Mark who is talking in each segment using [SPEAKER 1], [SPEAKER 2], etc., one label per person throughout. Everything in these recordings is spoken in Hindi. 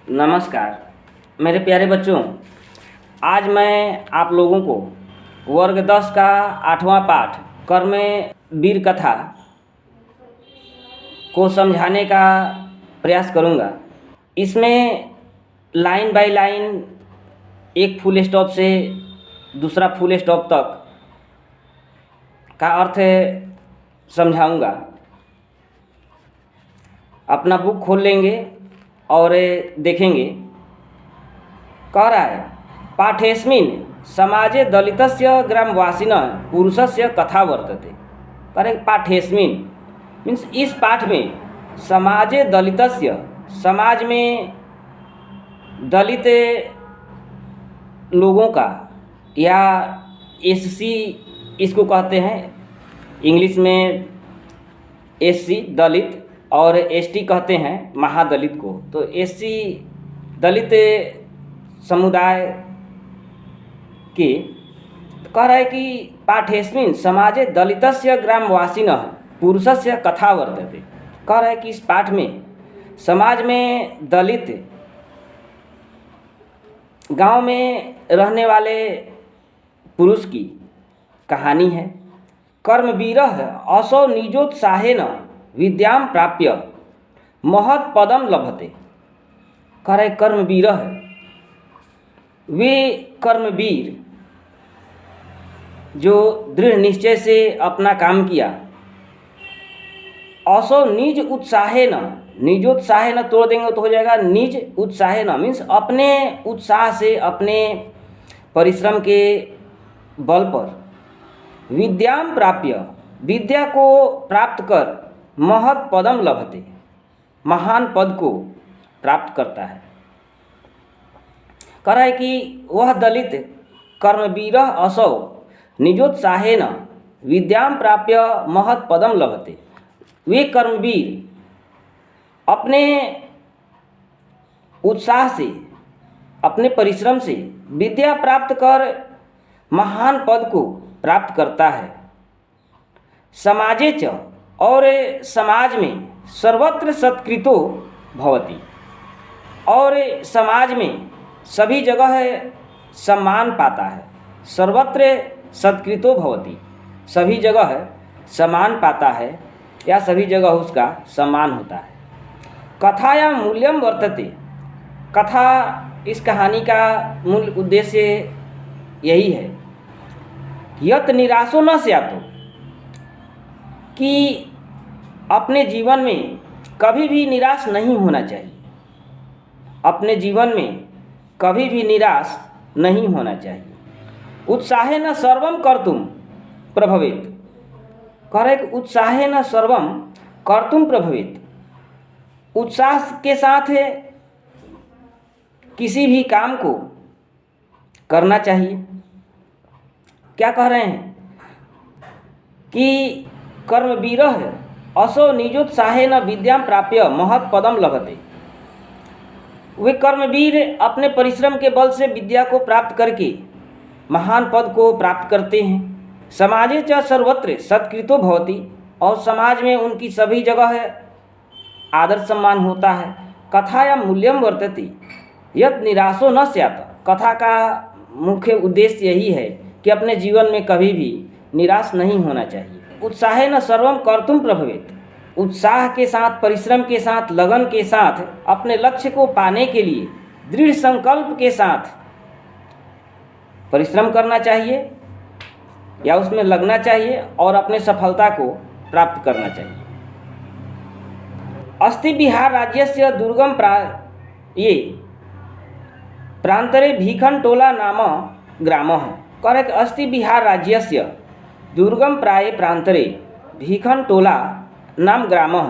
[SPEAKER 1] नमस्कार मेरे प्यारे बच्चों। आज मैं आप लोगों को वर्ग 10 का 8वां पाठ कर्म वीर कथा को समझाने का प्रयास करूंगा। इसमें लाइन बाय लाइन एक फुल स्टॉप से दूसरा फुल स्टॉप तक का अर्थ समझाऊंगा। अपना बुक खोल लेंगे और देखेंगे। कह रहा है पाठेस्मिन् समाजे दलितस्य ग्रामवासिनः पुरुषस्य कथा वर्तते। कह पाठेस्मिन् मीन्स इस पाठ में समाजे दलितस्य, समाज में दलित लोगों का या एससी इसको कहते हैं, इंग्लिश में एससी दलित और एसटी कहते हैं महादलित को। तो एससी दलित समुदाय के कह रहा है कि पाठेस्मिन् समाजे दलितस्य ग्रामवासिनः पुरुषस्य कथा वर्तते। कह रहा है कि इस पाठ में समाज में दलित गांव में रहने वाले पुरुष की कहानी है। कर्मवीरः असौ निजोत्साहेन विद्यां प्राप्य महत् पदम लभते। कह रहे कर्मवीरः, वे कर्मवीर जो दृढ़ निश्चय से अपना काम किया। असौ निज उत्साहेन, निजोत्साहेन तोड़ देंगे तो हो जाएगा निज उत्साहेन, मीन्स अपने उत्साह से, अपने परिश्रम के बल पर विद्यां प्राप्य, विद्या को प्राप्त कर महत् पदम लभते, महान पद को प्राप्त करता है। कह रहा है कि वह दलित कर्मवीरः असौ निजोत्साहेन विद्यां प्राप्य महत् पदम लभते। वे कर्मवीर अपने उत्साह से, अपने परिश्रम से विद्या प्राप्त कर महान पद को प्राप्त करता है। समाजे च, और समाज में सर्वत्र सत्कृतो भवति, और समाज में सभी जगह सम्मान पाता है। सर्वत्र सत्कृतो भवति, सभी जगह सम्मान पाता है या सभी जगह उसका सम्मान होता है। कथायां मूल्यम वर्तते। कथा, इस कहानी का मूल उद्देश्य यही है यत निराशो न स्यातो, कि अपने जीवन में कभी भी निराश नहीं होना चाहिए। अपने जीवन में कभी भी निराश नहीं होना चाहिए। उत्साहेन सर्वं कर्तुं प्रभवेत्। कह रहे कि उत्साहेन सर्वं कर्तुं प्रभवेत्, उत्साह के साथ किसी भी काम को करना चाहिए। क्या कह रहे हैं कि कर्मवीरः असौ निजोत्साहेन विद्यां प्राप्य महत् पदम लभते। वे कर्मवीर अपने परिश्रम के बल से विद्या को प्राप्त करके महान पद को प्राप्त करते हैं। समाजे च सर्वत्र सत्कृतो भवति, और समाज में उनकी सभी जगह आदर सम्मान होता है। कथायां मूल्यम वर्तते यत निराशो न स्यात्। कथा का मुख्य उद्देश्य यही है कि अपने जीवन में कभी भी निराश नहीं होना चाहिए। उत्साहेन सर्वं कर्तुं प्रभवेत्, उत्साह के साथ, परिश्रम के साथ, लगन के साथ अपने लक्ष्य को पाने के लिए दृढ़ संकल्प के साथ परिश्रम करना चाहिए या उसमें लगना चाहिए और अपने सफलता को प्राप्त करना चाहिए। अस्ति बिहार राज्यस्य दुर्गम प्रांतरे भीखनटोला नाम ग्रामः। कह रहे अस्ति बिहार राज्यस्य दुर्गम प्राय प्रांतरे भीखनटोला नाम ग्रामः।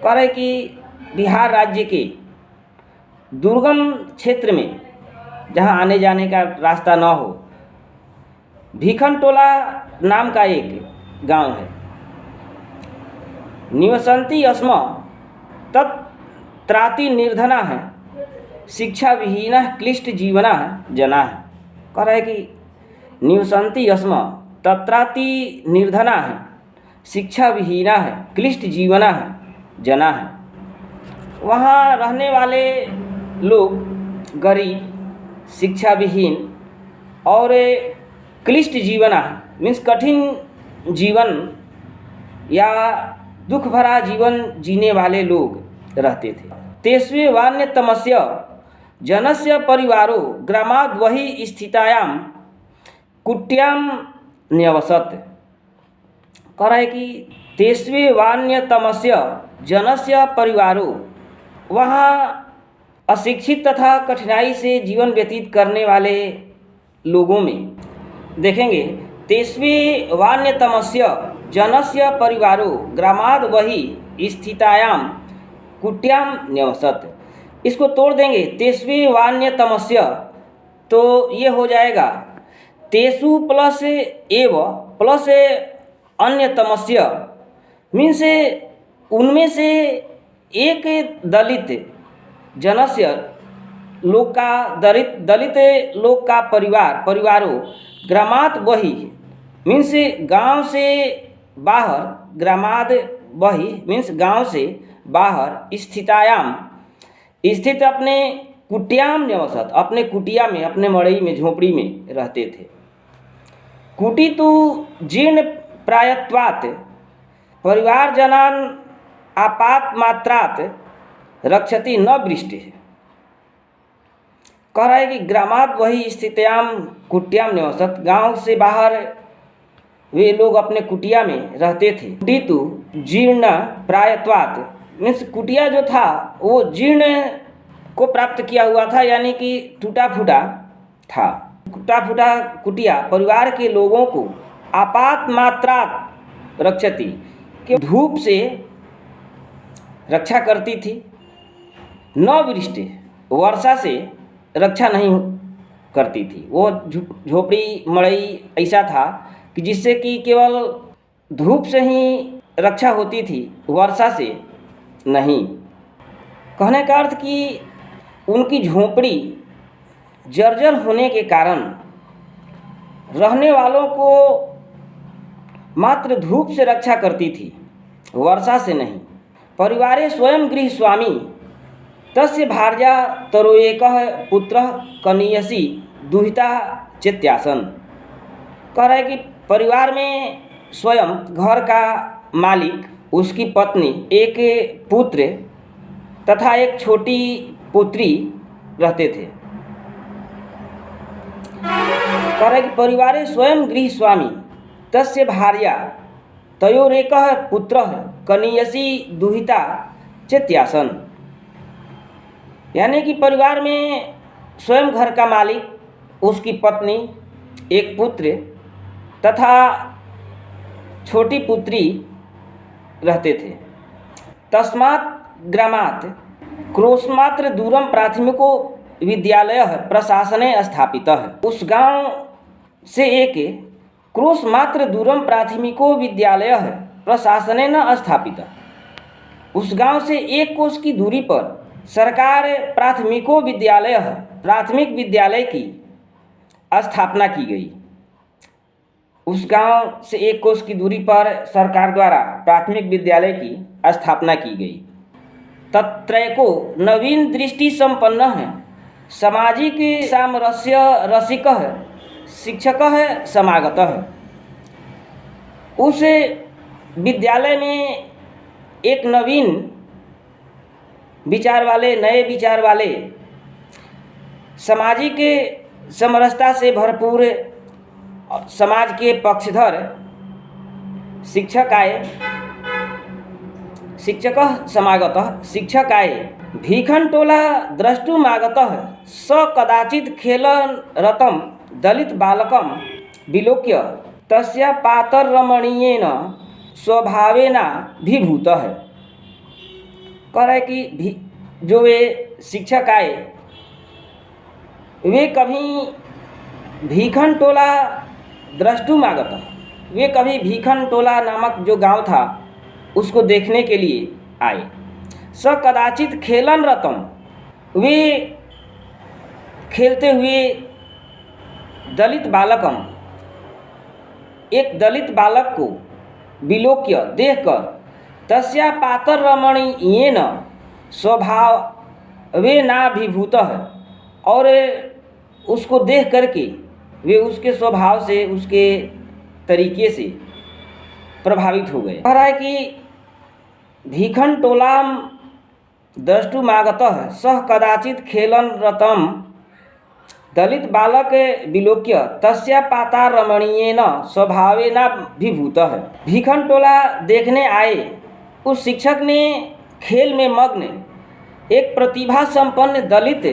[SPEAKER 1] कह रहे कि बिहार राज्य के दुर्गम क्षेत्र में, जहाँ आने जाने का रास्ता न हो, भीखनटोला नाम का एक गांव है। निवसन्ति अस्म तत्राति निर्धना है शिक्षा विहीना क्लिष्ट जीवना जना है। कह रहे कि निवसन्ति अस्म तत्राति निर्धना है, शिक्षा विहीना है, क्लिष्ट जीवना है, जना है। वहाँ रहने वाले लोग गरीब, शिक्षा विहीन और क्लिष्ट जीवन मीन्स कठिन जीवन या दुख भरा जीवन जीने वाले लोग रहते थे। तेस्वे वान्यतमस्य जनस्य परिवारो ग्रामाद् वही स्थितायां कुट्यां न्यवसत्। कह रहा है कि तेस्वे वान्यतमस्य जनस्य परिवारो, वहाँ अशिक्षित तथा कठिनाई से जीवन व्यतीत करने वाले लोगों में देखेंगे, तेस्वे वान्यतमस्य जनस्य परिवारो ग्रामाद् वही स्थितायां कुट्यां न्यवसत्। इसको तोड़ देंगे, तेस्वे वान्यतमस्य तो ये हो जाएगा तेसु प्लस एव प्लस अन्यतमस्य, मीन्स उनमें से एक दलित जनस्य लोग का दलित लोग का परिवारों ग्रामात् वही मीन्स गांव से बाहर, ग्रामाद वही मीन्स गांव से बाहर, स्थितायाम स्थित अपने कुटियाम न्यवसत, अपने कुटिया में, अपने मड़ई में, झोपड़ी में रहते थे। कुटी तो जीर्ण प्रायत्वात् परिवार जनान आपात मात्रात रक्षति न वृष्टि। कह रहा है कि ग्रामात् वही स्थित्याम कुटियाम निवसत, गांव से बाहर वे लोग अपने कुटिया में रहते थे। कुटीतु जीर्ण प्रायत्वात् मीन्स कुटिया जो था वो जीर्ण को प्राप्त किया हुआ था, यानी कि टूटा फूटा था। टूटा फूटा कुटिया परिवार के लोगों को आपात मात्रात रक्षति, कि धूप से रक्षा करती थी, न वृष्टि वर्षा से रक्षा नहीं करती थी। वो झोपड़ी मड़ई ऐसा था कि जिससे कि केवल धूप से ही रक्षा होती थी, वर्षा से नहीं। कहने का अर्थ कि उनकी झोपड़ी जर्जर होने के कारण रहने वालों को मात्र धूप से रक्षा करती थी, वर्षा से नहीं। परिवारे स्वयं गृह स्वामी तस्य भार्या तरोएकः पुत्रः कनीयसी दुहिता चेत्यासन। कह रहा है कि परिवार में स्वयं घर का मालिक, उसकी पत्नी, एक पुत्र तथा एक छोटी पुत्री रहते थे। कह रहा है कि परिवारे स्वयं गृह स्वामी तस्य भार्या तयोरेकः पुत्रः कनीयसी दुहिता चेत्यासन, यानी कि परिवार में स्वयं घर का मालिक, उसकी पत्नी, एक पुत्र तथा छोटी पुत्री रहते थे। तस्मात् ग्रामात् क्रोशमात्र दूरम प्राथमिको विद्यालयः प्रशासने स्थापितः। उस गांव से एक क्रोशमात्र दूरम प्राथमिको विद्यालयः प्रशासने न स्थापितः। उस गांव से एक कोस की दूरी पर सरकार प्राथमिको विद्यालय, प्राथमिक विद्यालय की स्थापना की गई। उस गांव से एक कोस की दूरी पर सरकार द्वारा प्राथमिक विद्यालय की स्थापना की गई। तत्रैको नवीन दृष्टि संपन्न है सामाजिक सामरस्य रसिकः शिक्षकः समागतः। उस विद्यालय में एक नवीन विचार वाले, नए विचार वाले, सामाजिक समरसता से भरपूर समाज के पक्षधर शिक्षक आए, शिक्षकः समागतः, शिक्षक आए। भीखन टोला द्रष्टुमागतः स कदाचित् खेलनरतं दलित बालकं विलोक्य तस्य पातरमणीयेन स्वभावेनाभिभूतः। कह रहा है कि जो वे शिक्षक आए वे कभी भीखन टोला द्रष्टुमागतः, वे कभी भीखन टोला नामक जो गांव था उसको देखने के लिए आए। स कदाचित खेलन रतम, वे खेलते हुए दलित बालकम, एक दलित बालक को विलोक्य देखकर तस्या पातर रमणीयेन स्वभाव वे नाभिभूतः, और उसको देख करके वे उसके स्वभाव से, उसके तरीके से प्रभावित हो गए। कह रहा है कि भीखन टोलाम द्रष्टुमागतः सह कदाचित खेलन रतम दलित बालक विलोक्य तस्या पाता रमणीयेन स्वभावेनाभिभूतः। भीखन टोला देखने आए उस शिक्षक ने खेल में मग्न एक प्रतिभा संपन्न दलित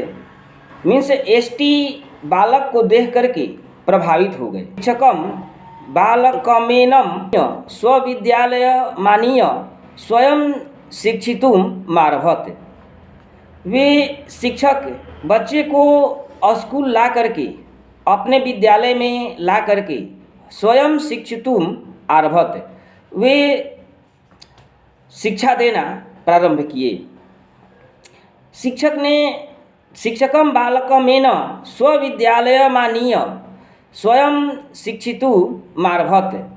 [SPEAKER 1] मीन्स एसटी बालक को देख करके प्रभावित हो गए। शिक्षकम बालकमेनम स्वविद्यालय मानीय स्वयं शिक्षितुम मारभत। वे शिक्षक बच्चे को स्कूल ला करके, अपने विद्यालय में ला करके स्वयं शिक्षितुम आरभत, वे शिक्षा देना प्रारंभ किए। शिक्षक ने शिक्षकम बालकमेन स्वविद्यालय मानीय स्वयं शिक्षितु मारभत।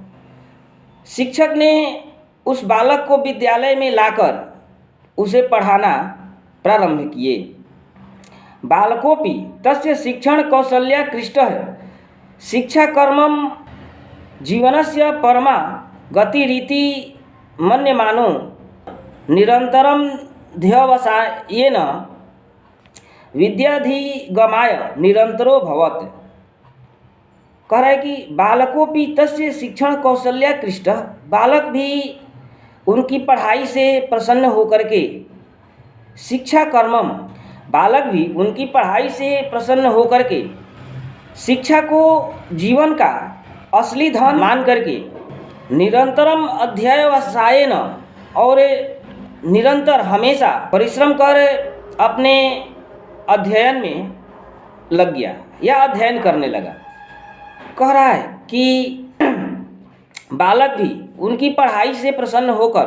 [SPEAKER 1] शिक्षक ने उस बालक को विद्यालय में लाकर उसे पढ़ाना प्रारंभ किए। बालकोपि तस्य शिक्षण कौशल्या कृष्टः शिक्षा कर्मम जीवनस्य परमा गतिरीति मन्यमानो निरंतरम ध्यवसायेन विद्याधिगमाय निरंतरो भवत्। कह रहा है कि बालकों भी तस्य शिक्षण कौशल्या कृष्ट, बालक भी उनकी पढ़ाई से प्रसन्न होकर के शिक्षा कर्मम, बालक भी उनकी पढ़ाई से प्रसन्न होकर के शिक्षा को जीवन का असली धन मान करके निरंतरम अध्यवसायेन, और निरंतर हमेशा परिश्रम कर अपने अध्ययन में लग गया या अध्ययन करने लगा। कह रहा है कि बालक भी उनकी पढ़ाई से प्रसन्न होकर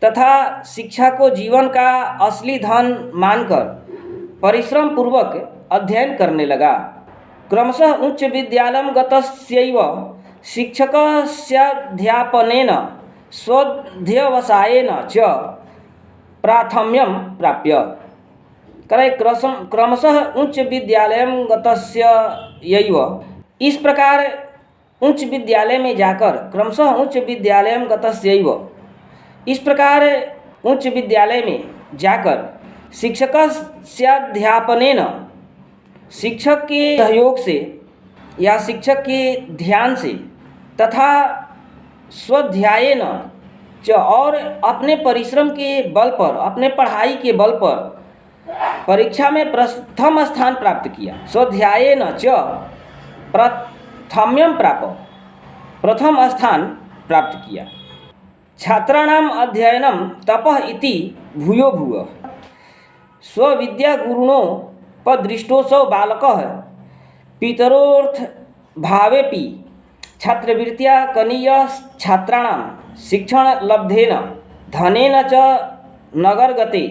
[SPEAKER 1] तथा शिक्षा को जीवन का असली धन मानकर परिश्रम पूर्वक अध्ययन करने लगा। क्रमशः उच्च विद्यालयं गतस्यैव शिक्षकस्याध्यापनेन स्वध्यवसायेन च प्राथम्यं प्राप्य। करे क्रमशः उच्च विद्यालयं गतस्यैव, इस प्रकार उच्च विद्यालय में जाकर, क्रमशः उच्च विद्यालयं गतस्यैव, इस प्रकार उच्च विद्यालय में जाकर शिक्षकस्याध्यापनेन, शिक्षक के सहयोग से या शिक्षक के ध्यान से, तथा स्वाध्यायेन च, और अपने परिश्रम के बल पर, अपने पढ़ाई के बल पर परीक्षा में प्रथम स्थान प्राप्त किया। स्वाध्यायेन च प्रथम्यं प्राप्त, प्रथम स्थान प्राप्त किया। छात्राणाम अध्ययनम तपः इति भूयो भूयः स्वविद्यागुरुणोपदृष्टोऽसौ बालकः पितरोऽर्थ भावेपि छात्रवृत्त्या कनीय छात्राणां शिक्षण लब्धेन धनेन च नगरगते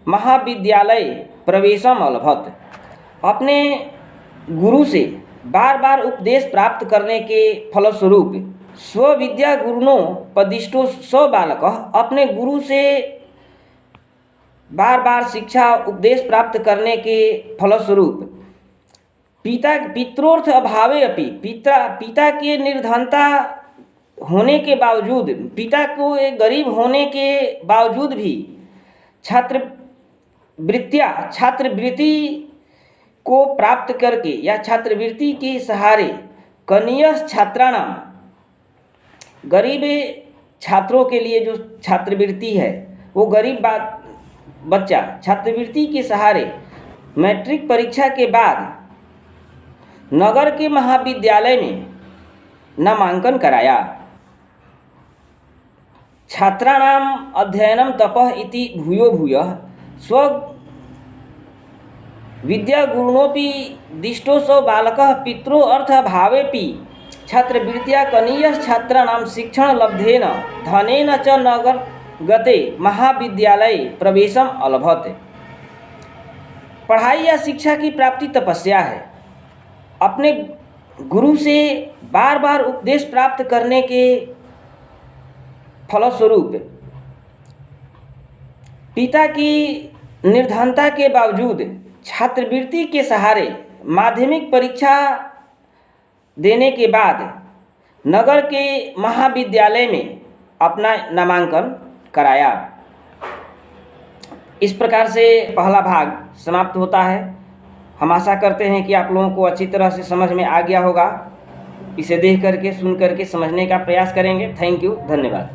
[SPEAKER 1] महाविद्यालये प्रवेशम अलभत। अपने गुरु से बार बार उपदेश प्राप्त करने के फलस्वरूप स्वविद्या गुरुणोपदिष्टो सौ बालक, अपने गुरु से बार बार शिक्षा उपदेश प्राप्त करने के फलस्वरूप पित्रोर्थ अभावे अपि, पिता के निर्धनता होने के बावजूद, पिता को एक गरीब होने के बावजूद भी छात्रवृत्ति को प्राप्त करके या छात्रवृत्ति के सहारे कनीय छात्राणाम, गरीब छात्रों के लिए जो छात्रवृत्ति है, वो गरीब बच्चा छात्रवृत्ति के सहारे मैट्रिक परीक्षा के बाद नगर के महाविद्यालय में नामांकन कराया। छात्राणाम अध्ययनम तपः इति भूयो भूयः स्व विद्यागुरुणोपि दिष्टोऽसौ बालकः पितरो अर्थभावेपि छात्रवृत्त्या कनीय छात्राणां शिक्षण लब्धेन धनेन च नगर गते महाविद्यालये प्रवेशम अलभत। पढ़ाई या शिक्षा की प्राप्ति तपस्या है। अपने गुरु से बार बार उपदेश प्राप्त करने के फलस्वरूप पिता की निर्धनता के बावजूद छात्रवृत्ति के सहारे माध्यमिक परीक्षा देने के बाद नगर के महाविद्यालय में अपना नामांकन कराया। इस प्रकार से पहला भाग समाप्त होता है। हम आशा करते हैं कि आप लोगों को अच्छी तरह से समझ में आ गया होगा। इसे देख करके सुन करके समझने का प्रयास करेंगे। थैंक यू, धन्यवाद।